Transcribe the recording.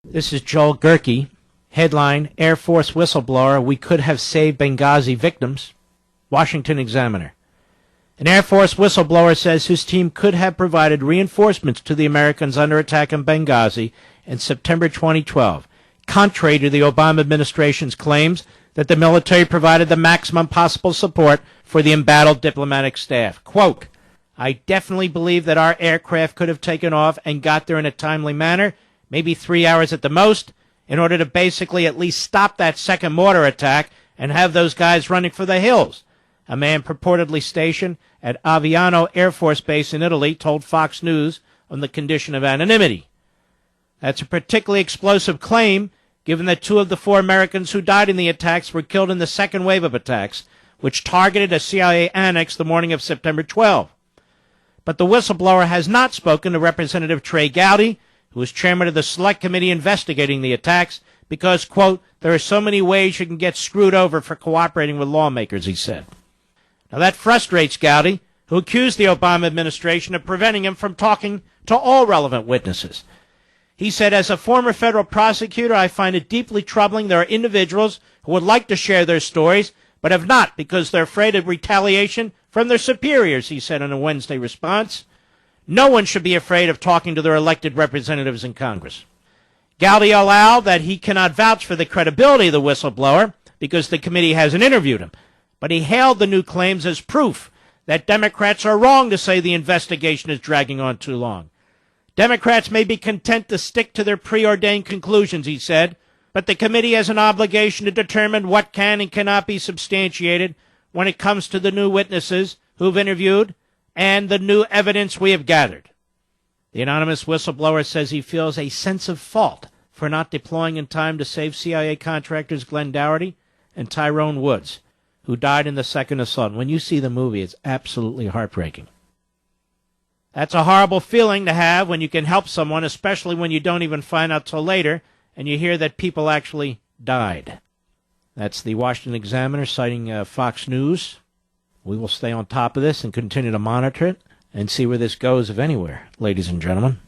This is Joel Gerke. Headline, Air Force whistleblower, we could have saved Benghazi victims. Washington Examiner. An Air Force whistleblower says his team could have provided reinforcements to the Americans under attack in Benghazi in September 2012, contrary to the Obama administration's claims that the military provided the maximum possible support for the embattled diplomatic staff. Quote, I definitely believe that our aircraft could have taken off and got there in a timely manner, maybe 3 hours at the most, in order to basically at least stop that second mortar attack and have those guys running for the hills. A man purportedly stationed at Aviano Air Force Base in Italy told Fox News on the condition of anonymity. That's a particularly explosive claim, given that 2 of the 4 Americans who died in the attacks were killed in the second wave of attacks, which targeted a CIA annex the morning of September 12. But the whistleblower has not spoken to Representative Trey Gowdy, who is chairman of the Select Committee investigating the attacks, because, quote, there are so many ways you can get screwed over for cooperating with lawmakers, he said. Now that frustrates Gowdy, who accused the Obama administration of preventing him from talking to all relevant witnesses. He said, as a former federal prosecutor, I find it deeply troubling there are individuals who would like to share their stories, but have not because they're afraid of retaliation from their superiors, he said in a Wednesday response. No one should be afraid of talking to their elected representatives in Congress. Gowdy allowed that he cannot vouch for the credibility of the whistleblower because the committee hasn't interviewed him, but he hailed the new claims as proof that Democrats are wrong to say the investigation is dragging on too long. Democrats may be content to stick to their preordained conclusions, he said, but the committee has an obligation to determine what can and cannot be substantiated when it comes to the new witnesses who've interviewed and the new evidence we have gathered. The anonymous whistleblower says he feels a sense of fault for not deploying in time to save CIA contractors Glenn Dougherty and Tyrone Woods, who died in the second assault. When you see the movie, it's absolutely heartbreaking. That's a horrible feeling to have when you can help someone, especially when you don't even find out till later and you hear that people actually died. That's the Washington Examiner citing Fox News. We will stay on top of this and continue to monitor it and see where this goes, if anywhere, ladies and gentlemen.